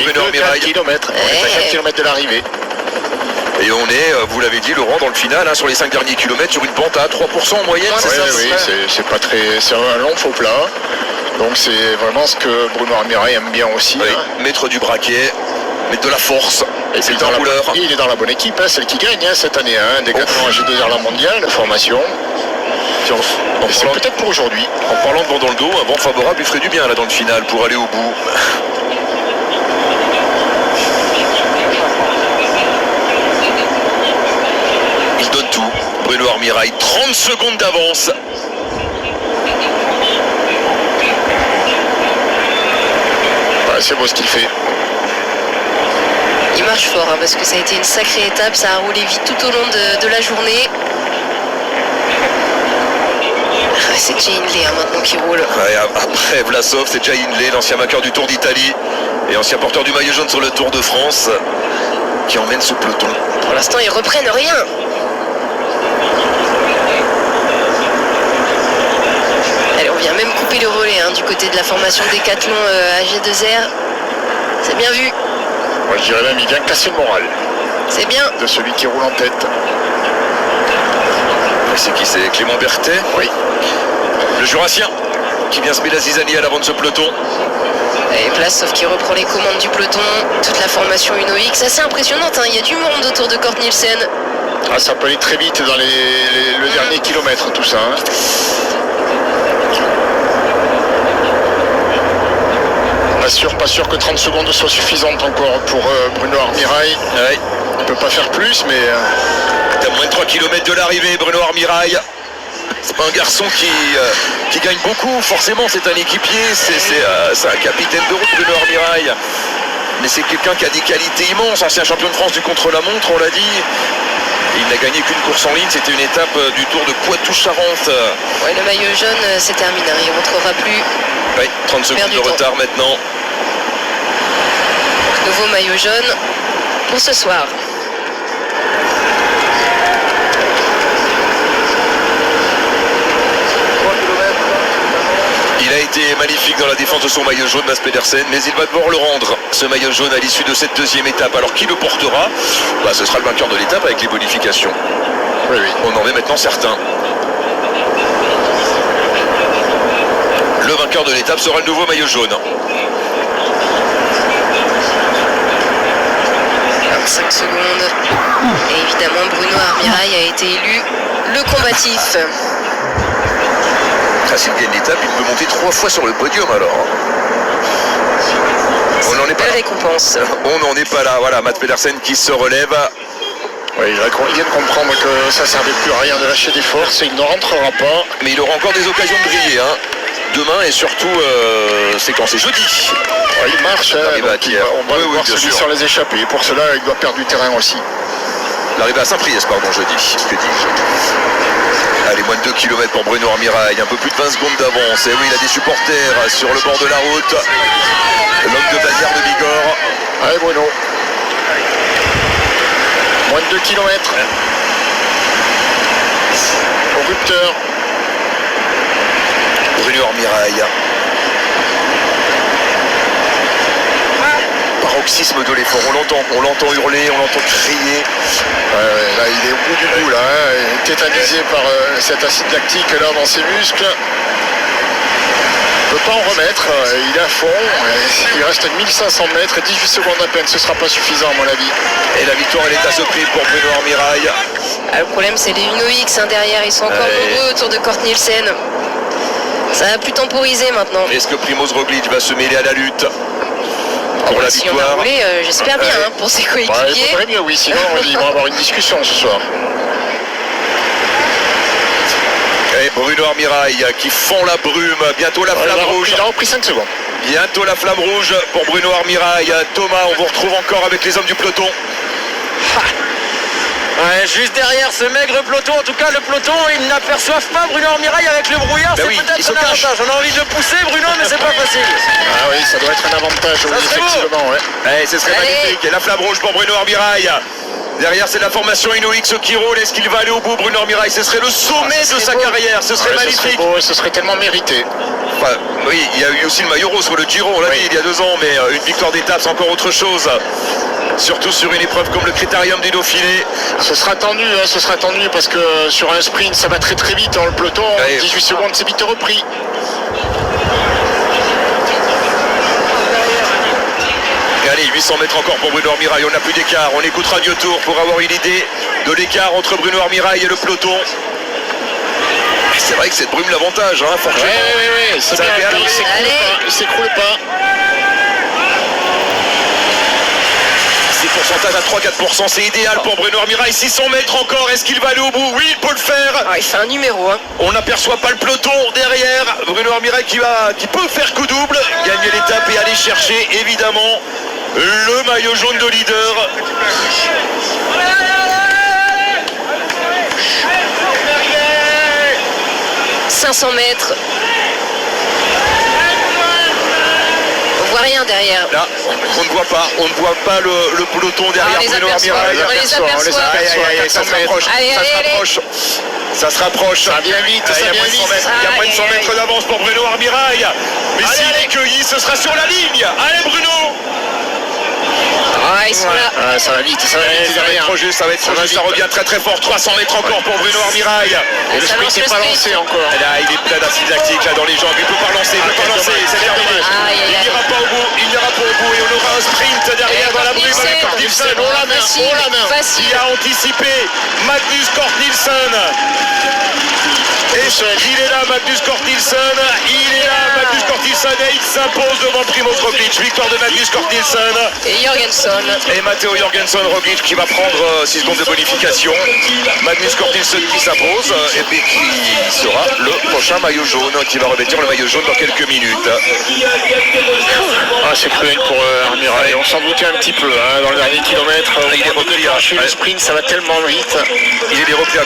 Bruno Armirail. 4 km. On est à 4 km de l'arrivée. Et on est, vous l'avez dit Laurent, dans le final, sur les 5 derniers kilomètres, sur une pente à 3% en moyenne, c'est ça? Oui, c'est pas très. C'est un long faux plat. Donc c'est vraiment ce que Bruno Armirail aime bien aussi. Oui, mettre du braquet, mettre de la force. Et puis il est dans la bonne équipe, celle qui gagne cette année, Décathlon G2R la mondiale, la formation. C'est peut-être pour aujourd'hui. En parlant de vent dans le dos, un vent favorable lui ferait du bien là dans le final pour aller au bout. Il donne tout. Bruno Armirail, 30 secondes d'avance. C'est beau ce qu'il fait. Il marche fort parce que ça a été une sacrée étape, ça a roulé vite tout au long de la journée. C'est Jay Hindley maintenant qui roule. Ouais, après Vlasov, c'est Jay Hindley, l'ancien vainqueur du Tour d'Italie et ancien porteur du maillot jaune sur le Tour de France, qui emmène ce peloton. Pour l'instant, ils reprennent rien. Allez, on vient même couper le relais du côté de la formation Décathlon à G2R. C'est bien vu. Moi, je dirais même il vient casser le moral. C'est bien. De celui qui roule en tête. C'est qui? C'est Clément Berthet? Oui. Le Jurassien qui vient se mettre la zizanie à l'avant de ce peloton. Et Vlasov qui reprend les commandes du peloton. Toute la formation UNOX, assez impressionnante. Il y a du monde autour de Kort Nielsen. Ça peut aller très vite dans le dernier kilomètre, tout ça. Pas sûr que 30 secondes soient suffisantes encore pour Bruno Armirail. Ouais. Il ne peut pas faire plus, mais... T'as moins de 3 km de l'arrivée, Bruno Armirail. C'est pas un garçon qui gagne beaucoup, forcément c'est un équipier, c'est un capitaine de route, Bruno Armirail. Mais c'est quelqu'un qui a des qualités immenses, ancien champion de France du contre-la-montre, on l'a dit. Et il n'a gagné qu'une course en ligne, c'était une étape du Tour de Poitou-Charentes. Ouais, le maillot jaune, c'est terminé, il ne rentrera plus. Oui, 30 secondes de retard maintenant. Nouveau maillot jaune pour ce soir. Il a été magnifique dans la défense de son maillot jaune, Mads Pedersen, mais il va devoir le rendre, ce maillot jaune, à l'issue de cette deuxième étape. Alors qui le portera? Ce sera le vainqueur de l'étape avec les bonifications. Oui. On en est maintenant certain. Le vainqueur de l'étape sera le nouveau maillot jaune. 5 secondes. Et évidemment, Bruno Armirail a été élu le combatif. S'il gagne l'étape, il peut monter 3 fois sur le podium alors. On n'en est pas là. Récompense. On n'en est pas là. Voilà, Mads Pedersen qui se relève. Oui, il vient de comprendre que ça ne servait plus à rien de lâcher des forces et il ne rentrera pas. Mais il aura encore des occasions de briller. Demain et surtout, c'est quand? C'est jeudi. Ouais, il marche. On va voir celui sur les échappées. Pour cela, il doit perdre du terrain aussi. L'arrivée à Saint-Priest, pardon, jeudi. Que dis-je? Allez, moins de 2 km pour Bruno Armirail, un peu plus de 20 secondes d'avance. Et oui, il a des supporters sur le bord de la route. L'homme de Bavière de Bigorre. Allez, Bruno. Moins de 2 km. Au rupteur. Bruno Armirail. Paroxysme de l'effort, on l'entend hurler, on l'entend crier. Là, il est au bout du bout, là, tétanisé par cet acide lactique là dans ses muscles. Il ne peut pas en remettre, il est à fond, il reste 1500 mètres et 18 secondes à peine, ce ne sera pas suffisant à mon avis. Et la victoire, elle est à ce prix pour Bruno Armirail. Le problème, c'est les UNOX derrière, ils sont encore nombreux autour de Kort Nielsen. Ça va plus temporiser maintenant. Est-ce que Primoz Roglic va se mêler à la lutte pour la victoire? Si on a roulé, j'espère bien pour ses coéquipiers. Il faudrait bien, oui, sinon ils vont avoir une discussion ce soir. Et Bruno Armirail qui fend la brume, bientôt la flamme rouge. Il a repris 5 secondes. Bientôt la flamme rouge pour Bruno Armirail. Thomas, on vous retrouve encore avec les hommes du peloton. Ouais, juste derrière ce maigre peloton, en tout cas le peloton, ils n'aperçoivent pas Bruno Armirail avec le brouillard, Ben c'est oui, il peut-être se un cache. avantage. On a envie de le pousser Bruno, mais c'est pas facile. Ah oui, ça doit être un avantage, oui, serait beau. effectivement. Ouais. Ce serait Allez. magnifique. Et la flamme rouge pour Bruno Armirail. Derrière, c'est la formation Inuix qui roule. Est-ce qu'il va aller au bout, Bruno Armirail? Ce serait le sommet ce de serait sa beau. carrière. Ce serait Ouais, ce magnifique. serait beau, ce serait tellement mérité. Enfin, oui, il y a eu aussi le maillot rose sur le Giro, on l'a Oui. dit il y a 2 ans, mais une victoire d'étape, c'est encore autre chose. Surtout sur une épreuve comme le Critérium du Dauphiné. Ce sera tendu, parce que sur un sprint, ça va très très vite dans le peloton. Ouais. 18 secondes, c'est vite repris. Et allez, 800 mètres encore pour Bruno Armirail, on n'a plus d'écart. On écoute Radio Tour pour avoir une idée de l'écart entre Bruno Armirail et le peloton. C'est vrai que cette brume l'avantage, hein, forcément. Oui, c'est Ça bien, fait il aller. s'écroule Allez. pas, il s'écroule pas. Ces pourcentages à 3-4%, c'est idéal pour Bruno Armirail. 600 mètres encore, est-ce qu'il va aller au bout? Oui, il peut le faire. Ah, il fait un numéro, hein. On n'aperçoit pas le peloton derrière. Bruno Armirail qui peut faire coup double, gagner l'étape et aller chercher évidemment le maillot jaune de leader. 500 mètres. On voit rien derrière. Là, on ne voit pas le peloton derrière Ah, on les Bruno aperçoit, Armirail. on les aperçoit. Aïe, aïe, aïe, ça se rapproche, Allez, ça se allez, rapproche. Ça se rapproche. Ça vient vite, Il y ça a vient moins de 100 vite. mètres, il y a moins de 100 Aïe, aïe, mètres d'avance pour Bruno Armirail. Mais s'il est cueilli, ce sera sur la ligne. Allez Bruno. Ah, ils sont là. Ah, ça va vite Ça va être derrière. trop juste, ça va être trop Ça va juste, ça vite. revient très très fort. 300 mètres encore pour Bruno Armirail. Et le ça sprint lance n'est le pas sprint. lancé encore. Et là, il est plein d'acide lactique là dans les jambes. Il ne peut pas lancer, il ne peut pas quel lancer. dommage, C'est quel terminé. dommage. Aïe, aïe, Il aïe. n'ira pas au bout, il n'ira pas au bout. Et on aura un sprint derrière dans la brume Nielsen. avec Cort Nielsen. Oh la main, Facile, oh la main. facile. Qui a anticipé Magnus Cort Nielsen. Et il est là, Magnus Cort Nielsen. Il est là, Magnus Cort Nielsen. Et il s'impose devant Primož Roglic. Victoire de Magnus Cort Nielsen. Et Jorgensen. Et Matteo Jorgensen Roglic qui va prendre 6 secondes de bonification. Magnus Cort Nielsen qui s'impose et puis qui sera le prochain maillot jaune, qui va revêtir le maillot jaune dans quelques minutes. Ah, c'est cruel pour Armirail. On s'en doutait un petit peu dans le dernier kilomètre. Il est repris, Le ouais. sprint, ça va tellement vite. Il est repris à